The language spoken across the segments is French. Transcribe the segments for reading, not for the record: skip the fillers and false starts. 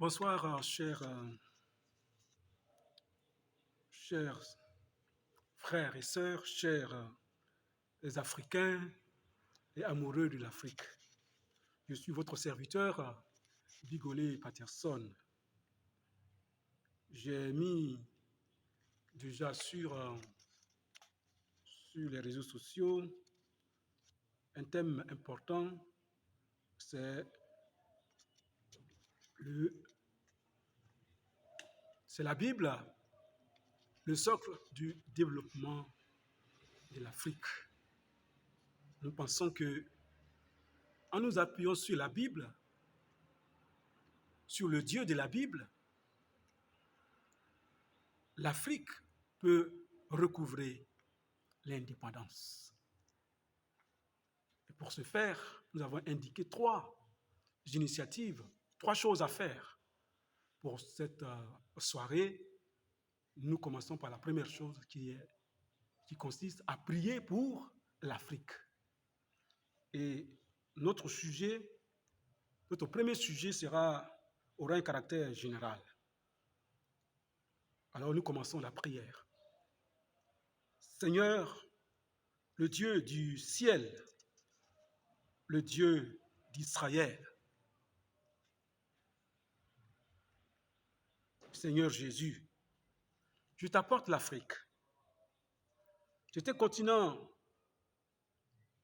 Bonsoir, chers frères et sœurs, chers les Africains et amoureux de l'Afrique. Je suis votre serviteur, Bigolé Patterson. J'ai mis déjà sur les réseaux sociaux un thème important, c'est la Bible, le socle du développement de l'Afrique. Nous pensons que, en nous appuyant sur la Bible, sur le Dieu de la Bible, l'Afrique peut recouvrer l'indépendance. Et pour ce faire, nous avons indiqué trois initiatives, trois choses à faire pour cette soirée. Nous commençons par la première chose qui consiste à prier pour l'Afrique. Et notre premier sujet aura un caractère général. Alors nous commençons la prière. Seigneur, le Dieu du ciel, le Dieu d'Israël, Seigneur Jésus, je t'apporte l'Afrique. C'est un continent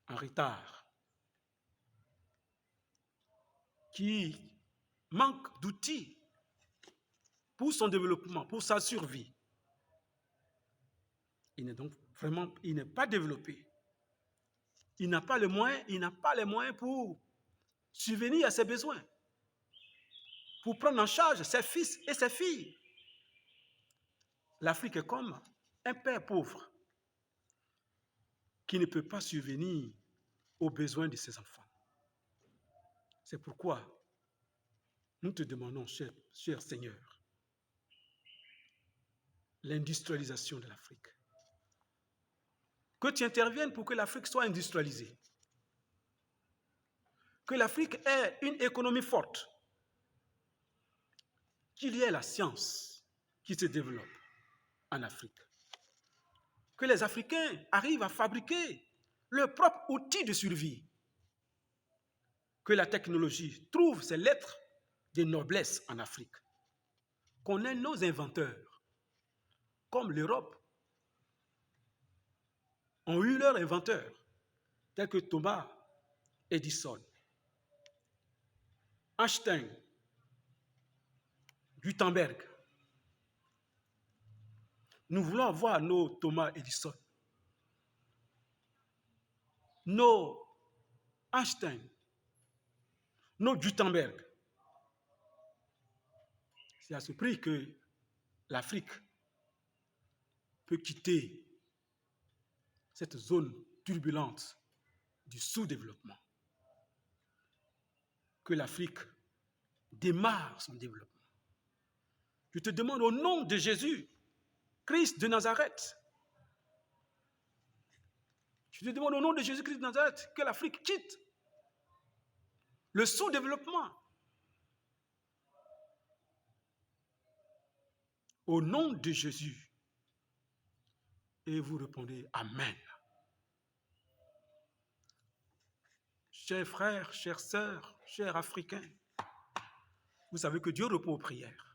en retard qui manque d'outils pour son développement, pour sa survie. Il n'est pas développé. Il n'a pas les moyens pour subvenir à ses besoins, pour prendre en charge ses fils et ses filles. L'Afrique est comme un père pauvre qui ne peut pas subvenir aux besoins de ses enfants. C'est pourquoi nous te demandons, cher Seigneur, l'industrialisation de l'Afrique. Que tu interviennes pour que l'Afrique soit industrialisée. Que l'Afrique ait une économie forte. Qu'il y ait la science qui se développe en Afrique. Que les Africains arrivent à fabriquer leurs propres outils de survie. Que la technologie trouve ses lettres de noblesse en Afrique. Qu'on ait nos inventeurs, comme l'Europe ont eu leurs inventeurs, tels que Thomas Edison, Einstein, Gutenberg. Nous voulons avoir nos Thomas Edison, nos Einstein, nos Gutenberg. C'est à ce prix que l'Afrique peut quitter cette zone turbulente du sous-développement. Que l'Afrique démarre son développement. Je te demande au nom de Jésus, Christ de Nazareth, je te demande au nom de Jésus-Christ de Nazareth que l'Afrique quitte le sous-développement. Au nom de Jésus. Et vous répondez Amen. Chers frères, chères sœurs, chers Africains, vous savez que Dieu répond aux prières.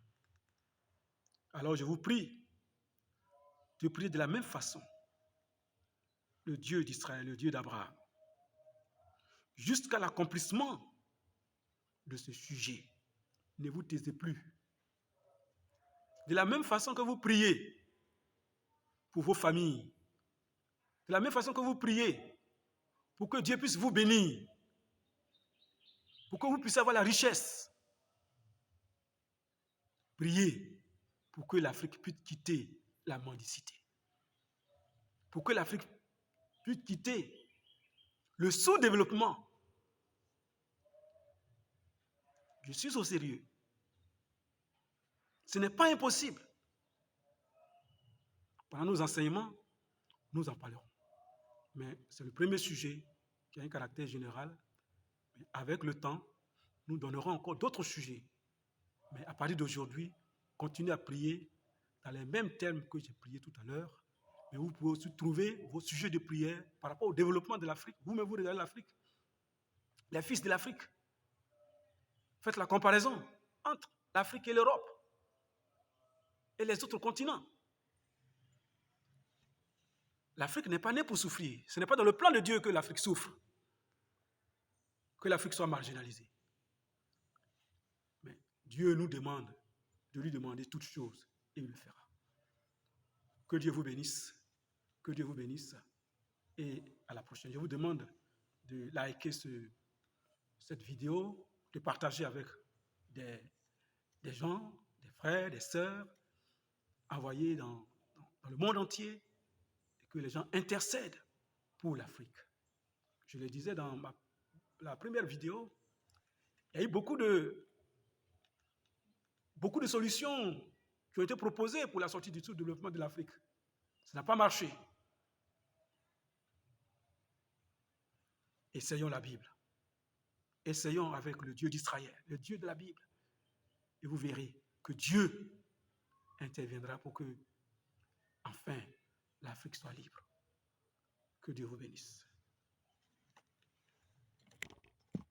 Alors je vous prie de prier de la même façon le Dieu d'Israël, le Dieu d'Abraham, jusqu'à l'accomplissement de ce sujet. Ne vous taisez plus. De la même façon que vous priez pour vos familles, de la même façon que vous priez pour que Dieu puisse vous bénir, pour que vous puissiez avoir la richesse, priez pour que l'Afrique puisse quitter la mendicité, pour que l'Afrique puisse quitter le sous-développement. Je suis au sérieux. Ce n'est pas impossible. Pendant nos enseignements, nous en parlerons. Mais c'est le premier sujet qui a un caractère général. Mais avec le temps, nous donnerons encore d'autres sujets Mais à partir d'aujourd'hui, continuez à prier dans les mêmes termes que j'ai prié tout à l'heure. Mais vous pouvez aussi trouver vos sujets de prière par rapport au développement de l'Afrique. Vous-même, vous regardez l'Afrique, les fils de l'Afrique. Faites la comparaison entre l'Afrique et l'Europe et les autres continents. L'Afrique n'est pas née pour souffrir. Ce n'est pas dans le plan de Dieu que l'Afrique souffre, que l'Afrique soit marginalisée. Mais Dieu nous demande de lui demander toutes choses et il le fera. Que Dieu vous bénisse. Que Dieu vous bénisse. Et à la prochaine. Je vous demande de liker cette vidéo, de partager avec des gens, des frères, des sœurs, envoyer dans le monde entier, et que les gens intercèdent pour l'Afrique. Je le disais dans la première vidéo, il y a eu beaucoup de solutions qui ont été proposées pour la sortie du sous-développement de l'Afrique. Ça n'a pas marché. Essayons la Bible. Essayons avec le Dieu d'Israël, le Dieu de la Bible. Et vous verrez que Dieu interviendra pour que, enfin, l'Afrique soit libre. Que Dieu vous bénisse.